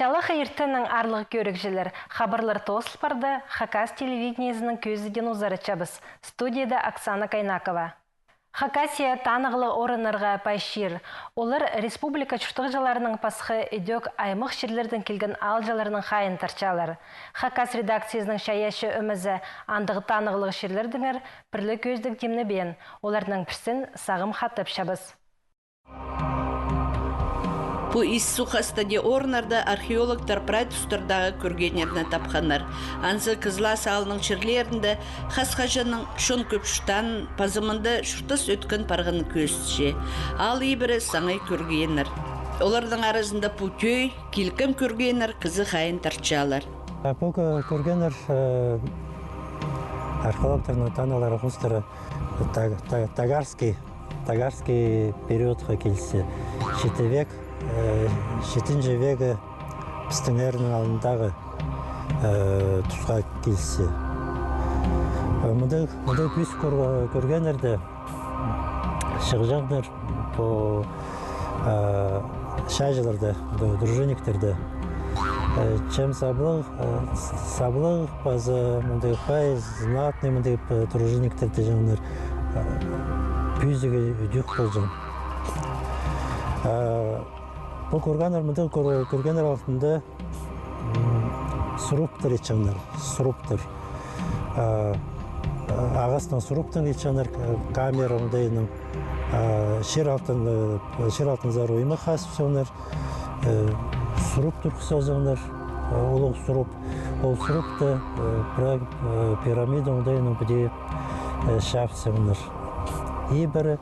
Шалы хайыртының арлығы көрікжілер. Хабарлар тослпарды Хакас телевидениесінің көзіден узары чабыз. Студияда Оксана Кайнакова. Хакасия танығылы орынырға пайшир. Олар республика чүштіғжаларының пасқы өдек аймық шерлердің келген алжаларының қайын тарчалар. Хакас редакциясының шаяшы өмізі андығы танығылығы шерлердіңір бірлі көздік демні бен. Олардың пірсін сағым хаттып шабыз. Бу иссухастаде орнарда археологтар прайтустардағы көргенеріне тапқанар. Анзы Кызлас алының черлерінде хасхажаның шон көпшіштан пазымында шұртыс өткен парғаны көзше. Ал ебірі саңай көргенер. Олардың арасында путей, келкім көргенер қызы қайын тарчалар. Бұл көргенер археологтардың таналары құстыры тагарский периодқа келсе. Шетевек 7 вегі біздің әрінің алдындағы тұсқа келсе. Мұндай бүйс көргенерді шығыжағдар бұл шайжыларды, дружинниктерді. Чем саблық, базы мұндай қай знатный мұндай дружинниктерді жаңылар бүйзіге үдік болжың. Бұл көргенер мұнда көргенер алтында сұруптыр етчанар, сұруптыр. Ағасынан сұруптың етчанар камера мұндайының шер алтын зар ойымы қасып соңдар, сұруптыр құсазыңдар, олық сұруп. Ол сұрупты пирамида мұндайының бұде шап соңдар. Ебірі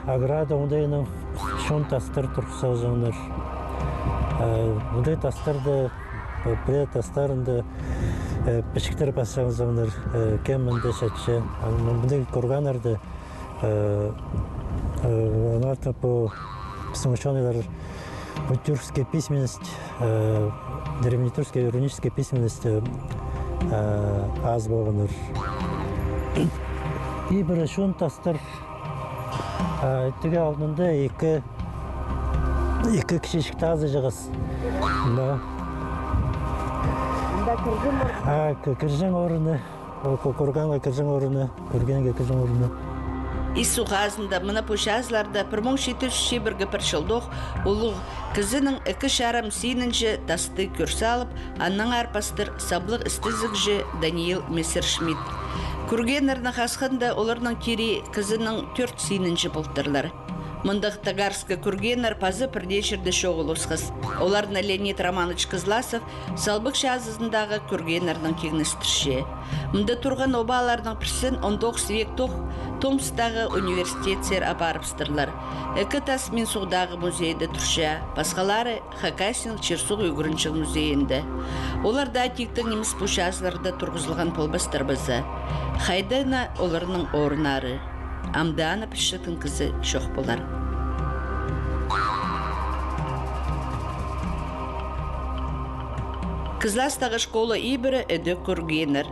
аграда мұндайының шон тастар тұрқса жаңыр. Бұндай тастарды, бұлай тастарында пішіктер бассаң жаңыр, кемінде шәтші. Бұндай көргенерді, онарты бұл біздің ученыйлар тюркская письменность, древнетюркская руническая письменность аз болғаныр. И бір шон тастар Түге алдында екі кішешік тазы жағыз. Кіржің орыны, көргенге кіржің орыны, көргенге кіржің орыны. Ису ғазында мұны пұшазларда 1701 піршілдоқ ұлық кізінің 2 шарам сейнінші тасты көрсе алып, анның арпастыр саблық істізік жі Даниил Мессершмитт. Көргенерінің қасқында оларының кері кізінің 4 сейнінші бұлттырлар. Мұндық тагарскі көргенер пазы бірдешірді шоғыл осқыз. Оларына Леонид Романович Кызласов салбық шазызындағы көргенерінің кегністірше. Мұнда тұрған обалардың бірсін 19 век Томстағы университеттер апарыпстырлар. Екі тас Менсуғдағы музейді тұрша, басқалары Хакасияның Черсуғы өгіріншіл музейінде. Оларда тектің неміс пұшазыларда тұрғызылған полбастыр бізі. Хайдана оларының орынары. Амдана пішіттің кізі шоқ болар. Кызластағы школа ибірі өді көргенер.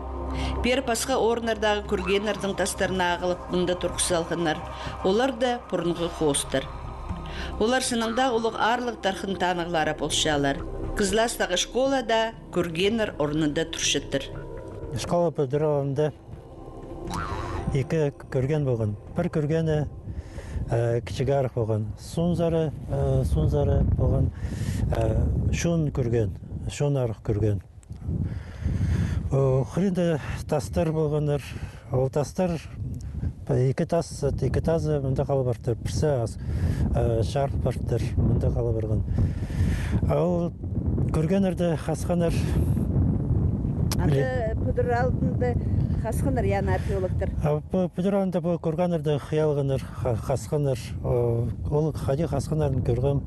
Пер пасқа орынардағы көргенердің тастарына ағылып мұнда тұрқысалғынар. Олар да бұрынғы қостыр. Олар сыныңда ұлық арлық тарқын танығылары болшалар. Кызластағы школада көргенер орнында тұршыттыр. Школа бұдыралында екі көрген болған. Бір көргені кішігарық болған. Сонзары болған. Шон көрген, шон арық көрген. Құрында тастар болғандар. Ол тастар екі тазы мұнда қалы бартыр. Бірсі шарп бартыр. Мұнда қалы барған. Ол көргенерді қасқанар. Аты бұдыр алдында қасқанар, яны археологтар? Бұдыр алдында бұл көргенерді қиялғанар, қасқанар. Ол қади қасқанарын көрген.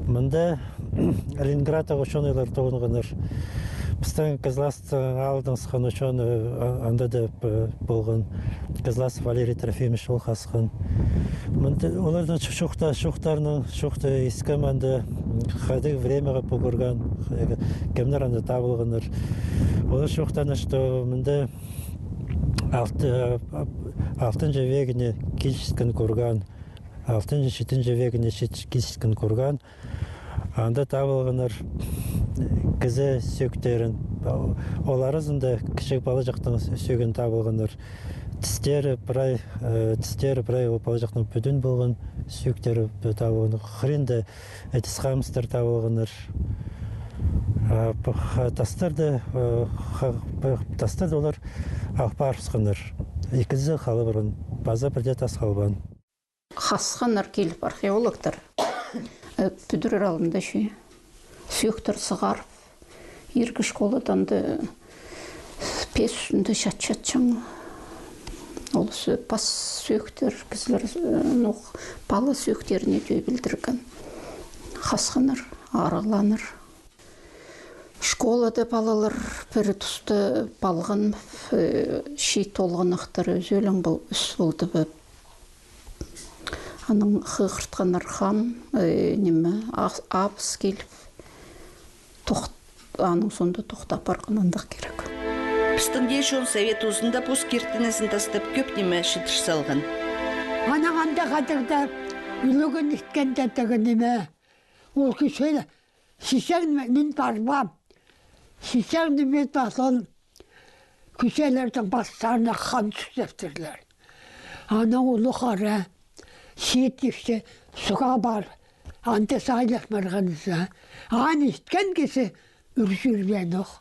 Мұнда Ленинградтағы ученыйлар тоғынғанар. Біздің Кызластың алдың сықын учены анда да болған. Кызлас Валерий Трофимович ол қасқан. Олардың шоқтарының ескіманды қадық времяға бұғырған, кемнер анда табылғанар. Олар шоқтаны, что мұнда 6 вегіне кешіскен көрген, 6-7 вегіне кешіскен көрген. Анда табылғанар кізі сөктерін, олары зында кішік бала жақтың сөген табылғанар. Тістері бірай бала жақтың бүдін болған сөктері табылғанар. Қырынды тісқамыстар табылғанар. Тастарды олар ақпар ұсқанар. Екізі қалы бұрын, база бірде тас қалбан. Қасқанар келіп археологтар. Бүдір алында сөктір сығарып, ергі школадан да пес үстінде шат-шатшан. Ол бас сөктер, кізілер балы сөктеріне дөй білдірген. Қасқанар, арыланыр. Школада балалар бір тұсты балған шей толғанақтары өзелің бұл үс болды біп. Аның қығыртқан арқам, абыс келіп, аның сонда тоқтап барғанандық керек. Пістің дешон совет ұзында пос кертінізін тастап көп неме шытыш салған. Анағанда қадырда үлігін іткенде тігі неме. Ол кешелі, шешең мен барбам. Шешең неме басыл, кешелердің бастарына қан түстептірлер. Ана ұлы қара. Шиеттікші суға бар, анты сайлық марғаныза. Ан істкен кесі үршірбен оқ.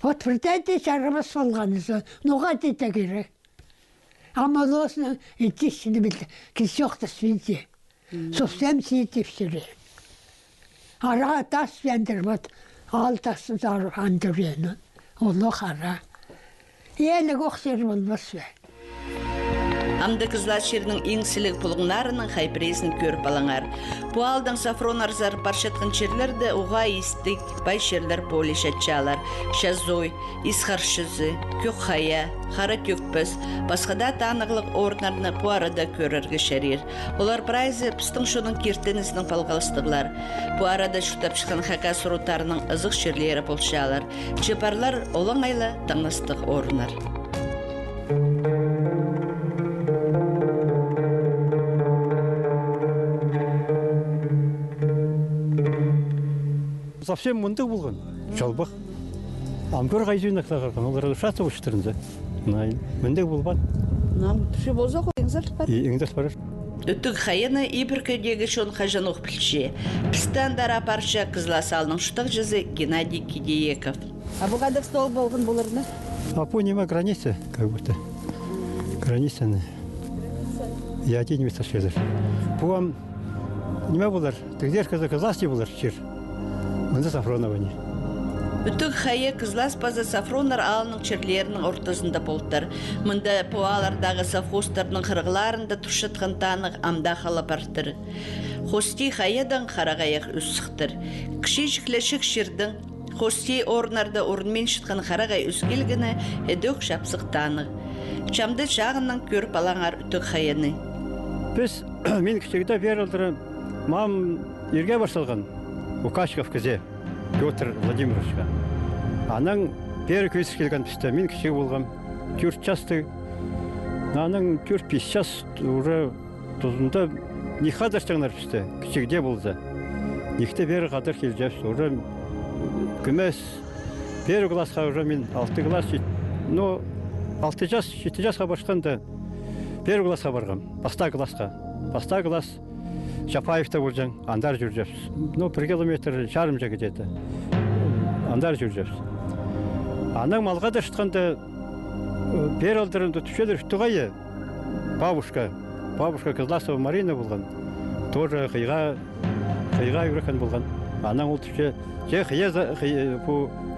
Вот бірдәді жарымыз болғаныза, ноға деді керек. Ама лосының етішіні білді, кесі оқты свинте. Совсем шиеттікшірі. Ара тас вендір, вот ал тасын зару андырені. Олы қара. Елі қоқсер болмас бе. Амды кызлар шерінің еңсілік пұлғынарының хайпрезін көріп алаңар. Бұ алдан сафрон арзар паршатқын шерлерді уға истік бай шерлер поле шатчалар. Шазой, исхаршызы, көк хая, қара көкпіз, басқада танығылық орнарны бұ арада көріргі шәрер. Олар прайзы пістің шоның кертенізінің палғалыстығылар. Бұ арада шутап шыққан хака сұрутарының ызық шерлері болшалар. Чепарлар олың айлы таңыстық орнар. Совсем мындық болған, жалбақ. Амгөр қайзуын ақсағарған, олар ұшасы ұшытырынды. Мындық болған. Түші болса қой, еңзір бар? Еңзір бар. Үттік қайыны ибіркедегі шон қажан оқпілші. Пістандар апарша кызла салының шутық жүзі Геннадий Кидееков. А бұғандық стол болғын болырны? Апу нема граница, как будто. Граница. Я один не сошедер. Пуам нема болар. Тагдер казасти болар шер. Мында сафронованы. Үттік қайы кызлас база сафронар алының черлерінің ортасында болттар. Мында пуалардағы сафостарының қырғыларында тұшытқан танық амда қала бартыр. Хости қайыдан қарағаяқ үсіқтір. Кіші жіклешік шердің Хости орнарда орынмен шытқан қарағай үскелгіні әдөк шапсық танық. Чамды жағынан көріп алаңар үттік қайыны. Біз мен кішігіде берілдірі мам ерге басылған. Укашков кізе, Петр Владимировичка. Аның бері көйсіз келген пісті, мен кіші болғам. 4 жасты, аның 4-5 жас ұры тұзында не қадыршыңдар пісті, кішігде болды. Некте бері қадыр кел жас, ұры күмес, бері классқа ұры мен 6 класс, 6 жас, 7 жасқа башқанда бері классқа барғам, баста класс. Жапаевта болжаң, андар жүржепсіз. 1 километр жарым жа кетеді. Андар жүржепсіз. Аның малға да шытқанда бер алдырында түшелер үттіғайы. Бабушка Кызласова Марина болған. Тоже қиға үйрекен болған. Аның ол түше, же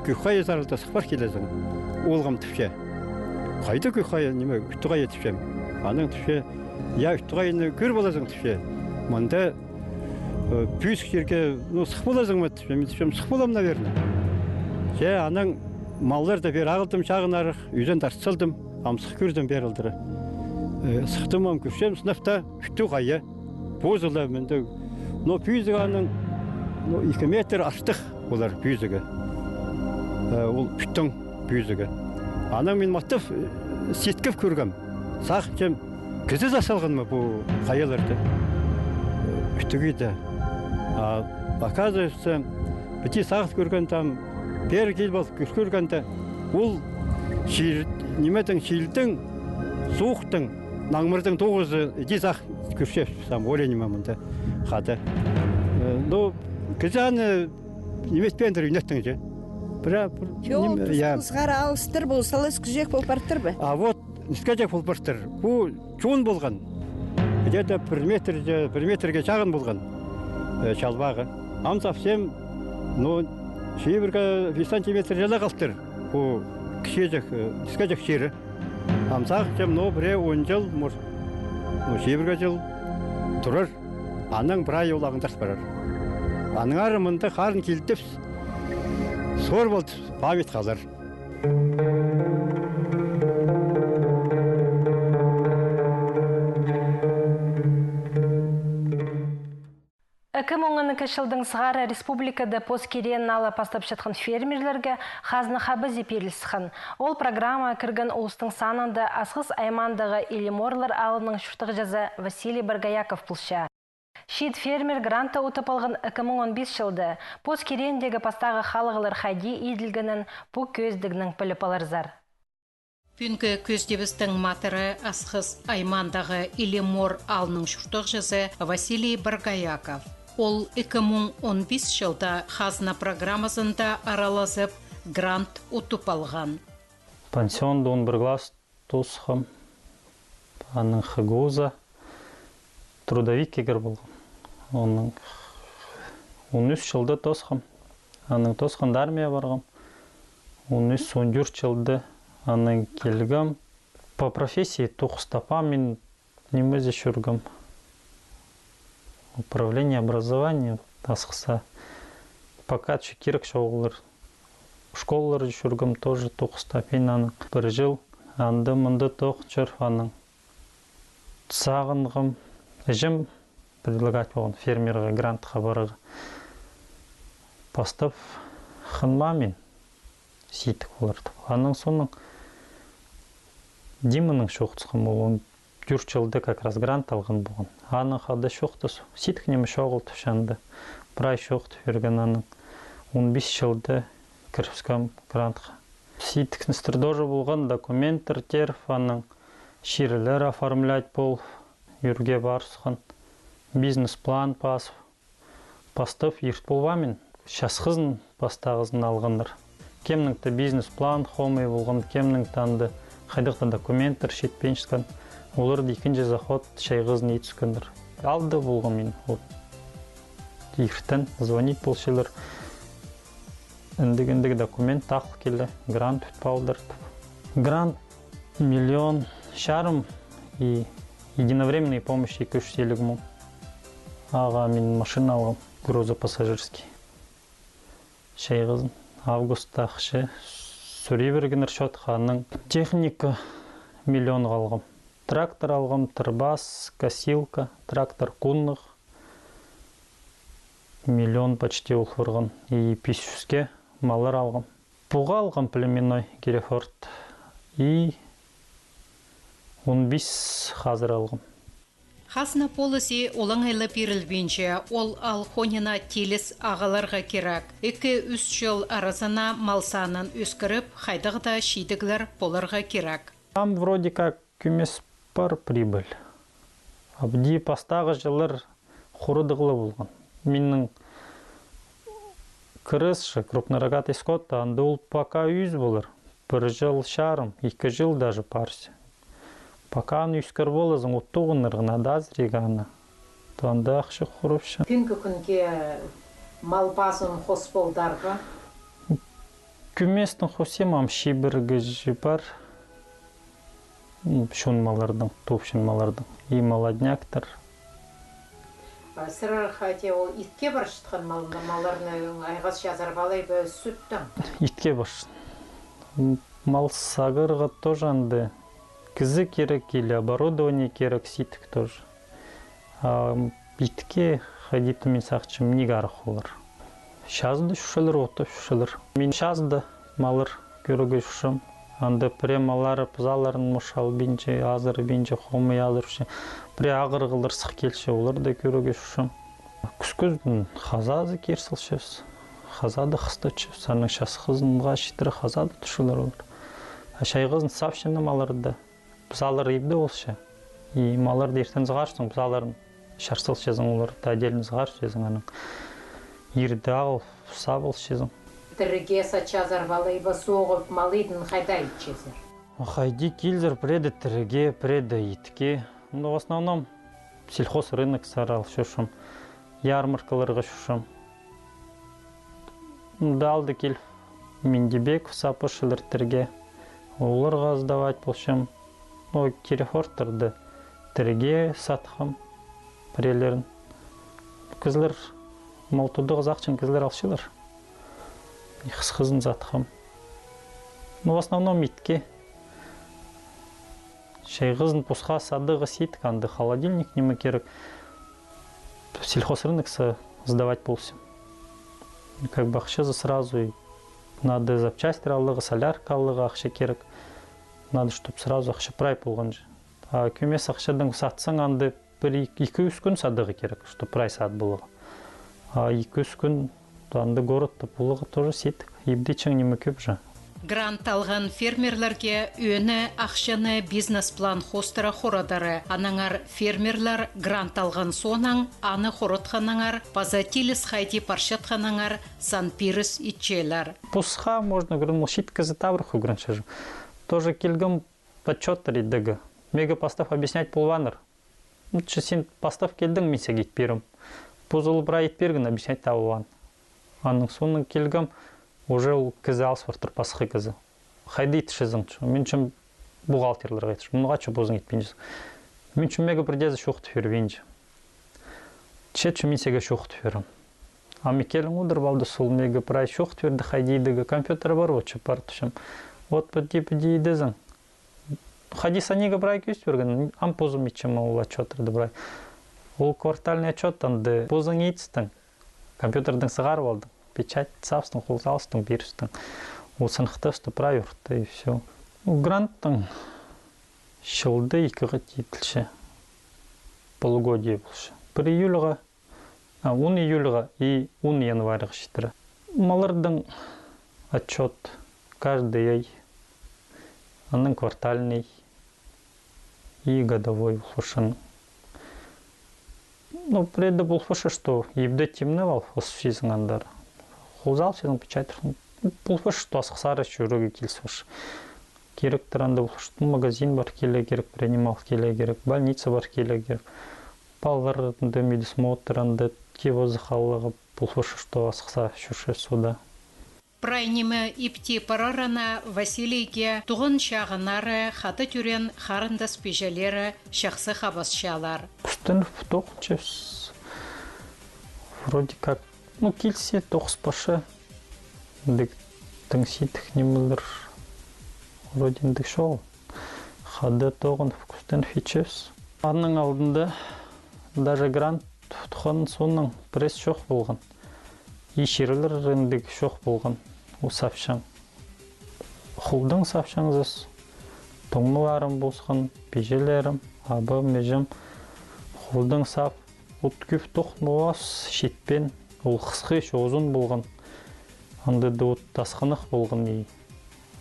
күқайы зарылда сықпар келезің. Олғам түше. Қайды күқайы, неме, үттіғайы түшем. Аның түше, я үттіғайыны көр болазың түше. Мында пүйсік жерге сық болазың ма түшем, сық болам, наверное. Же аның маллар да бер ағылдым шағын арық, үйден дарсылдым, амсық көрдім бер алдыры. Сықтым ам көшем, сынапта үтті қайы, бозылы мінді. Пүйзігі аның 2 метр аштық олар пүйзігі. Ол үттің пүйзігі. Аның мен мақтып сеткіп көргім. Сақ кем кізі жасалған ма бұл қайыларды? Үттігейді. Оказывается, бити сағыз көрген там, бері кел болып көргенде, ол неметің шилдің, суықтың, наңмырдың 9 сақ көршеп, сам оленіма мұнда қады. Но кізаны неметпендір үйнеттің же. Сғара ауыстыр бұл, салыс күзек бұл бартыр бі? А вот, нискажек бұл бартыр. Бұл чуын болған. Где-то 1 метрге шағын болған шалбағы. Ам совсем, ну, шейбірге 5 сантиметр жала қалттыр. Бұл кішежек, нискажек шері. Амсақ жем, но біре 10 жыл, шейбірге жыл тұрыр. Аның бір ай олағындар барар. Аның арымында қарын келтіп, сор болды, памет қалар. Жылдың сығары республикада поскерен ала пастап жатқан фермерлерге қазны хабы зепелісіған. Ол программа кірген ұлыстың санында асқыз аймандағы Илиморлар алының шүртіғ жаза Василий Баргаяков бұлша. Шид фермер гранта ұтып алған 2015 жылды поскерендегі пастағы халығылар хайди еділгінің бұл көздігінің піліп аларзар. Пүнгі көздебістің матыры асқыз аймандағы Илимор алының шүртіғ жаза Василий Баргаяков. Ол 2015 жылда қазына программасында араласып грант ұтып алған. Пансионда 11 класс тосқым, аның хығуза, трудовик кегір болған. Оның 13 жылда тосқым, аның тосқында армия барғым. 13-14 жылда аның келгім. По профессии тоқыстапа мен немезе жүргім. Управление образования асқыса. Пока керек шоғылыр. Школалар жүргім тоже тоқыстапен аның. Бір жыл анды мұнды тоқ жүр аның. Сағынғым. Жым предлагать болған фермерға грантқа барығы. Постап қынма мен сейтік оларды. Аның соның Диманың шоқтысқым болған. 4 жылда как раз грант алған болған. Аның қады шоқтысы. Сейтік немі шоғылды шанды. Бір ай шоқты берген аның. 15 жылда кіріпскам грантқа. Сейтікністір дожы болған документтер теріп, аның ширілер оформлять бол, үрге барысқан. Бизнес-план пасып. Пастып ерт болғамен, шасқызын пастағызын алғандар. Кемніңті бизнес-план қомай болған, кемніңті анды қайдықта документтер шетпен шыққан. Оларды екінші заход шайғызын етіскендір. Алды болған мен. Ертен звонит болшылар. Үндігіндегі документ тақыл келді. Грант үтпалдырды. Грант 1,5 миллион и единовременной помощи 250 мың. Аға мен машина алғым. Грузопассажирский. Шайғызын. Августта ақшы. Сүрей бергенер шотқаның. Техника 1 миллион алғым. Трактор алғым, тырбас, косилка, трактор куннық. 1 миллион почти ұлғырғын. И 500-ке малар алғым. Пуға алғым племенной Герефорд. И 15 қазір алғым. Қазына полысы олаңайлы берілбенше, ол алхонина телес ағаларға керек. 2-3 жыл арасына малсанын өскіріп, қайдығда шейдіглер боларға керек. Там вроде как күмес бар прибыль. Абди пастағы жылыр құрыдығылы болған. Менің кірісші, крупнорогатый скот, анды ол пока үйіз болыр. 1 жыл шарым, 2 жыл даже парсы. Пока аны үйскір болызың, ұттуғын ұрғына дазыреганы. Тонды ақшы құрыпшы. Күнгі күнге мал басын қос болдарға? Күместің қосем амши біргі жіпар. Шунмалардың, топшынмалардың. И молодняктар. Сырыр қате ол итке бір шытқан маларының айғас жазар балай бі сүттің? Итке бір. Мал сағырға тоже анды. Кізі керек или оборудование керек, ситік тоже. Итке ходиту мен сақчым негарық олар. Шазды шушылыр, оты шушылыр. Мен шазды малыр көрігі шушым. Анды премалары пызаларын мұшал бенже, азыр бенже, қомы азыр үші. Пре ағырғылыр сық келші олар да көрігі шушым. Күскөздің хазазы керсілшевс, хазады қыстычевс, аның шасы қызынға шитірі хазады тұшылар олар. Шай қызын сапшыны маларды, бізалар ебді олшы. И маларды ертен зғаршың, бізаларын шарсыл шезің оларды әделін зғар шезің аның. Ерді ағыл, сабыл шезің. Тіріге сачазар валайба соғып малыдың қайда итчезір? Хайди килзер преды тіріге, преды итке. В основном сельхоз рынок сарал шушым, ярмаркаларға шушым. Далды кел Мендебеков сапышылыр тірге. Оларға сдавать болшым. Керефорттарды тірге сатқым прелерін. Кізлер малтуды ғызақчын кізлер алшылар. Қызын сатқым. В основном итке. Шай қызын пусқа садығы сит, канды холодильник неме керек. Сельхоз рынок сдавать болсым. Как бы ақшазы сразу и надо запчасти алығы, солярка алығы ақша керек. Надо, чтобы сразу ақша прай болған же. А көмес ақшадан сатсаң, анды бір 2-3 күн садығы керек, чтобы прай сат болығы. А 2-3 күн анды городты болығы тоже сетік. Ебде чың неме көп же. Грант алған фермерлерге өні ақшаны бизнес-план хостыра хорадары. Анаңар фермерлер грант алған сонан, аны хоротханаңар, пазатилис хайди паршатханаңар, санпирис итчелер. Пусха можно говорить, шитказы тавруху гранчажу. Тоже келгім подчеттар едігі. Мега постав объяснять полваныр. Сен постав келдің, мен сегет берім. Пузылы бұра етпергін объяснять тавылван. Аның соның келгім уже кізі алсвартыр пасқы кізі. Қайды етішізің чу. Мен чым бухгалтерлерға етіш. Мұға чу бозың етпенжіз. Мен чым мега бірдезі шоқты фервенжі. Че чу мен сега шоқты ферім. А мен келің ұдыр балды сол мега прай шоқты ферді қайды едігі. Компьютер бар өтші партышым. Вот pëdi едізің. Қайды санега прай көз берген. Ам позым етшім ол отчетырды брай. Ол квартальный отчет анды позың етістің. Компьютердің сығар болдың. Печать савстың, қолсалыстың, берістің. Ол сынықтысты правюрты и все. Гранттың шылды 2-ға тетілші. Полугодие болшы. 1 июльға, 10 июльға и 10 январьға шетірі. Малардың отчет каждый ай. Анның квартальный и годовой болшын. Ну, преды болшы, что ебді темні вал, осфизің андар. Қолзал сенің печать. Болшы, что асықсары жүруге келсіш. Керек тұранды болшы. Магазин бар келе керек, принимал келе керек, больница бар келе керек. Палларында медисмотрында кевозы қалығы болшы, что асықса жүрші суда. Прайнемі ипти парарана Василийге туғын шағынары хаты түрен харындас пежелері шақсы қабасшалар. Күстін тоқчевс. Вроде как, келсе тоқыспашы. Дік тіңсетік немілдір. Вроде дік шол. Хады тоғын күстін фичевс. Анның алдында даже грант тұтқан соның пресс шоқ болған. Ешерілер рендік шоқ болған. Ол сапшаң. Құлдың сапшаңызыз. Тоңмыларым болсқан, пежелерім, абы, межім. Құлдың сап. От көп тоқмылас шетпен. Ол қысқы шоғызын болған. Анды да от тасқынық болған.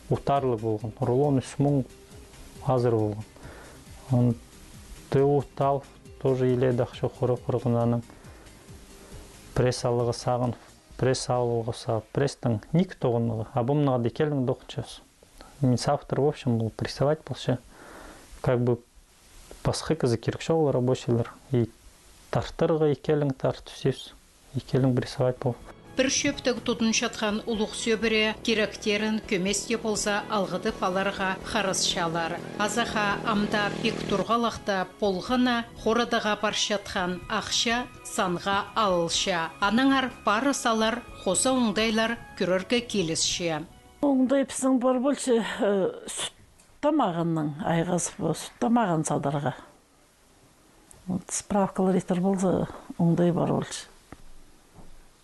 Отарлы болған. Рулон үсмің азыр болған. Анды отал. Тоже еледі ақшы қоры құрғынаның. Пресс алығы сағын. Пресс алығы сағын. Пресстің ник тоғынығы. Абымныға декелдің доқыншыз. Мен сафтыр, в общем, был прессовать полше. Как бы пасхы кізі керек шоғылы рабочийлер. И тартырға екелің тарту севс. Екелің прессовать бол. Бір шөптік тұтын шатқан ұлық сөбірі керектерін көместе болса алғыды паларға қарысшалар. Азаға амда пек тұрғалақта полғына қорадыға баршатқан ақша санға алылша. Анаңар пары салар, қоса оңдайлар көрерге келісше. Оңдай пісің бар болшы сүт тамағының айғасы бұл, сүт тамаған садарға. Справкалар етер болса оңдай бар болшы.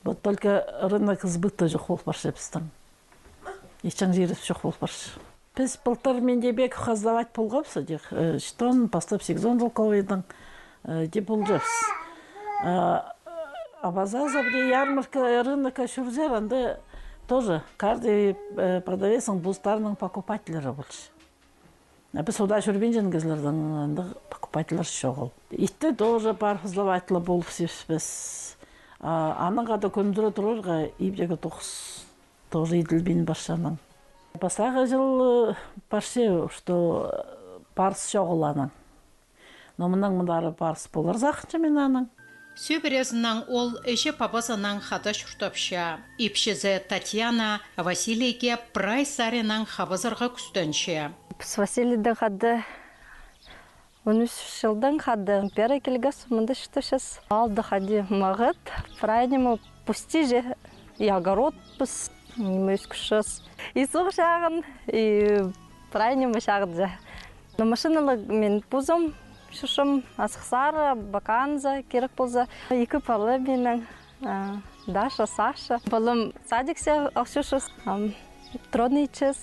Вот только рынок сбыта жоқ болып баршы біздің. Ешчен жеріп жоқ болып баршы. Біз былтыр Мендебек қаздавать болғапсы дек. Штон, постап 8 жылқовайдың деп болжапсы. А базаза бде ярмарка, рынок шурзер, анда тоже каждый продавецның бустарының покупательері болшы. Біз суда жүрбен кезлердің покупательер шоғыл. Итті тоже пархызлавайтылы болып сепспіз. Аныңға да көндірі тұрырға ибдегі тоқыс тоже иділбен баршаның. Басағы жыл баршы, что парс шоғыл аның. Но мұның мұндары парс болар зақыншы мен аның. Сөбірезінен ол әші папасынан хата шұртапша. Ипшізі Татьяна Василийге прайсарынан хабазарға күстенші. С Василийдің қады 13 жылдың қады. Пері келгіс, мұнда шүтішіз. Алды қады мағыт, прайнымы пусти же, и огород пус, немы үскішіз. И суқ шағын, и прайнымы шағыды. Но машиналық мен пузым, шушым асықсары, баканза керек болса. Екі палы менің, Даша, Саша. Балым садиксе ақшушыз, трудничіз,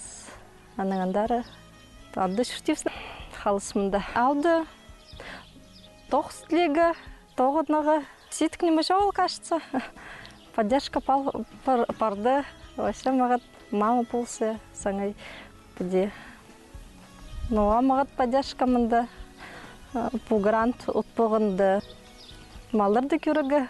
аныңандары. Алды шүртевсін қалысымда. Алды тоқстлегі, тоғыднығы. Ситік немі жауыл қашыца. Поддержка парды. Вообще мағат мама болсы саңай бұде. Но мағат поддержка мұнда. Бұл грант ұтпығынды малырды көрігі,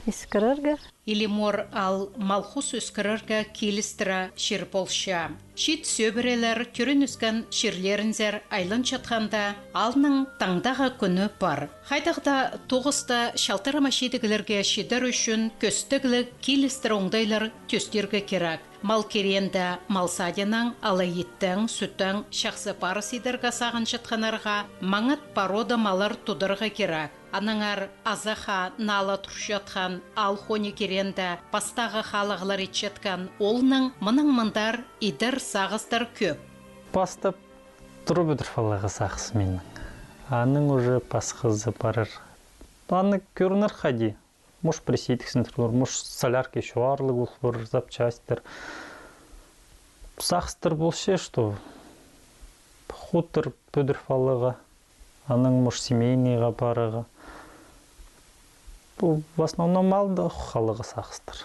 ескіріргі. Илимор ал малхус өскіріргі келістіра шер болша. Шит сөбірелер түрін үскен шерлерінзер айлын жатқанда алның таңдағы күні бар. Қайдағда тоғыста шалтырама шедігілерге шедір үшін көстігілі келістір оңдайлар төстергі керек. Мал керенді мал садинан алы еттің, сүттің шақсы пары сидіргі сағын жатқанарға маңыт порода малар тұдырғы керек. Анаңар азаха нала тұршатқан ал хони керенді пастағы халығылар етшеткен олның мұның мұндар идір сағыстар көп. Бастап тұру бүдір фалаға сағыс менің. Аның уже пасқызы барыр. Аны көрінір қади. Мұш пресейтіксін тұрлар, мұш солярки шуарлы бұлыр, запчастер. Сағыстыр болшы, что хутыр бүдір фалаға, аның мұш семейнейға барыға. В основном малды халығы сағыстыр.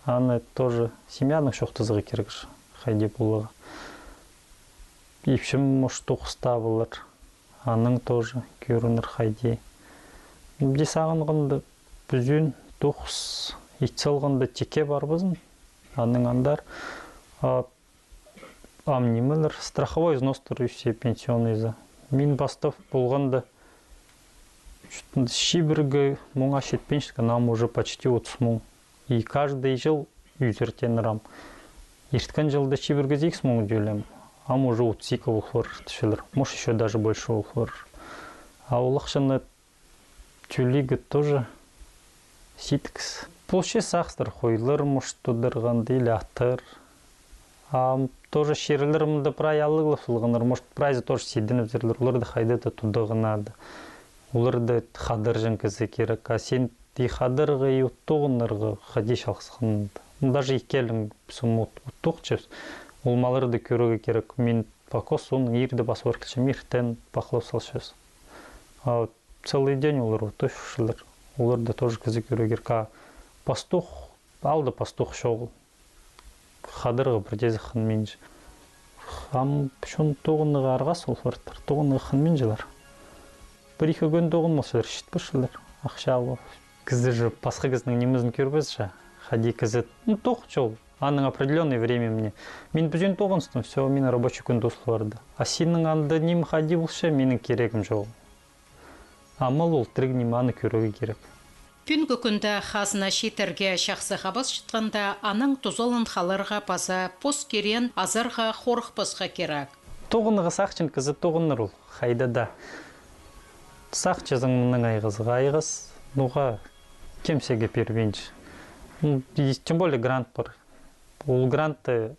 Аны тоже семьяның шоқтызығы кергіш, қайде болыға. Ипшім мұш тоқыста болыр, аның тоже көрінір қайде. Де сағынғынды бүзін тоқыс итсалғынды теке бар бізін, аның андар. Амнимілер, страховой взнostыр үсе пенсионный за. Мен бастав болғанды шибіргі мұңа шетпеншігі нам уже почти 30 мың. И каждый жыл үзертен рам. Ерткен жылда шибіргі 6 мың дөлем. Ам уже 32 ұлғыр түшілер. Может, еще даже больше ұлғыр. А ұлықшыны тюлігі тоже ситкіс. Полше сақстыр қойлар, может, тұдырғанды или аттыр. Тоже шерілерімді праялығылы сұлғыныр. Может, прайзы тоже седін өзерлер. Оларды қайды да тұдығынады. Оларды қадыр жынкізі керек. А сен ди қадырғы и ұттығынырғы қади шалқысқанды. Даже екелің сұм ұттық чөз. Ол маларды көрігі керек. Мен покос оның ерді басуар кілшім ертен бақылау салшыз. Целый день олар ұтты шүшілер. Оларды тоже кізі көрігі керек. Пастух, алды пастух шоғыл. Қадырғы бірдезі қын менші. Шын тоғынығы арға сол фарттар. Тоғынығы қын меншілер. Бір-екі көн тоғын мұсылар шет бұшылар. Ақша алу. Кізі жы басқа кізінің немізін көрбіз жа. Хади кізі тоқ жол. Аның определенное время мне. Мен бүзен тоғынстым, все, мен рабочий күн дослы барды. А сенің анда нем хади болшы, менің керегім жол. Амал ол тірік нем аны көрігі керек. Түнгі күнді қасына шетерге шақсы қабас шытқанда аның тұзолын қаларға паза пос керен азарға қорық посқа керек. Тоғынығы сақчын кізі тоғыныр ол, қайда да. Сақчызың мұның айғызға айғыз, нұға кемсеге первенч. Тем более грант бар. Ол грантты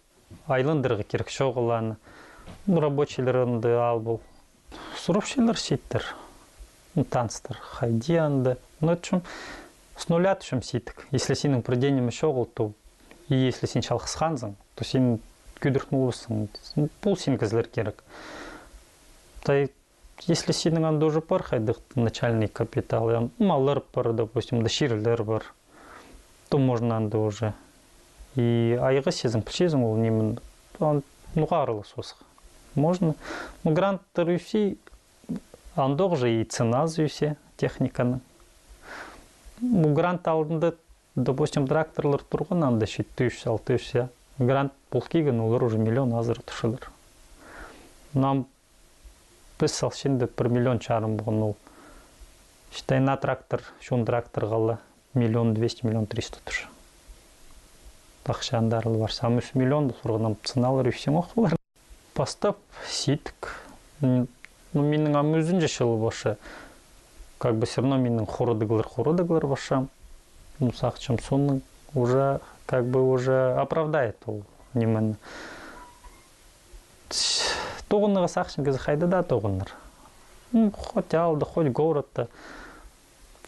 айлындырғы керек шоғыланы. Рабочилерінді ал бұл. Суровшилер шеттір. Танстар, хайди анды. Но это с нуля тушим ситик. Если синің приденем шоғыл, то и если син шалқысқанзың, то син күдіртнулысың. Пул син кізлер керек. Если синің анда уже бар, хайдық начальный капитал, малыр бар, допустим, да ширілер бар. то можно анда уже. И айғы сезің, пішезің ол немін, нұғарылы сосық. Можно. Ну, гранттар үйсе, андоқ же и цена зүйсе техниканы. Ну, грант алдында, допустим, тракторлар тұрған, анда шет 300-600. Грант бұл кеген, олар уже миллион азыр тұшылыр. Нам біз салшында 1 миллион чарым бұғын ол. Шытай на трактор, шон трактор қалы 1 200 000 300 тұшы. Тақшандарылы бар. Сам 3 миллион тұрғынам цыналар үйсен оқылар. Постап ситік. Ну, менің ам өзін жешілі башы. Как бы все равно менің хородыглар башам. Ну, сақчым соның уже, как бы уже оправдает ол немені. Тоғынығы сақшым кезі қайды да тоғыныр. Хоть алды, хоть городта.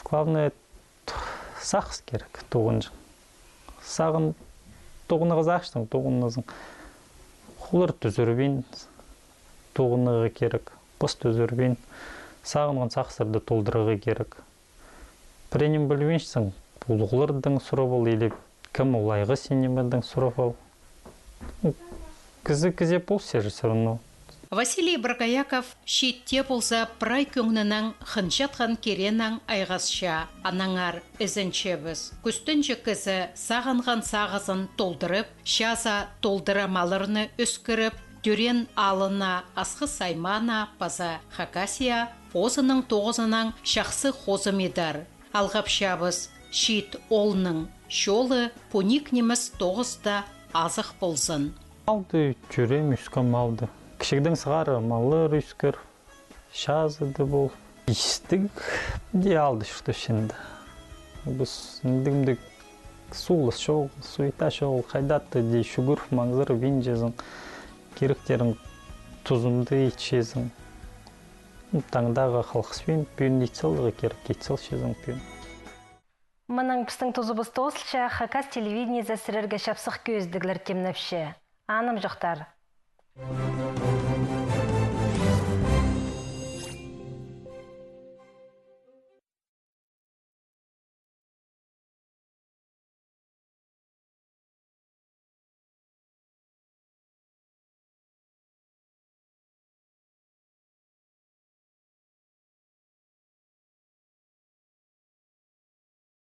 Главное, сақс керек тоғынжың. Сағын тоғынығы зақшың, тоғынығың құлыр түзірбен, тоғынығы керек, бұс түзірбен, сағынған сақсырды толдырығы керек. Пренем білвеншсің, бұлғылырдың сұры бол, или кім олайғы сенемедің сұры бол. Кізі бұл сержі все равно. Василий Бракаяков шитте болса прай көңнінің хынчатқан керенің айғасша анаңар ізінчебіз. Күстінші кізі сағынған сағызын толдырып, шаза толдырамаларыны өскіріп, дүрен алына асқы саймана паза Хакасия позының тоғызының шақсы қозымедар. Алғапшабыз шит олның шолы поникнеміз тоғызда азық болсын. Малды жүрем үскім малды. Кішігдің сығары малыр үскір, шазыды бол. Истік де алды шықты шынды. Біз үндігімді сулы шоғыл, суйта шоғыл, қайдатты де шүгір маңзыр винжезің, керектерін тұзымды ечезің. Таңдағы қалқыспен пүйін етсілігі керек, етсіл шезің пүйін. Мұның пістің тұзыбыз тоғысылша Хакас телевидение зәсірерге шапсық көздігілер темнепші. Аным жоқтар.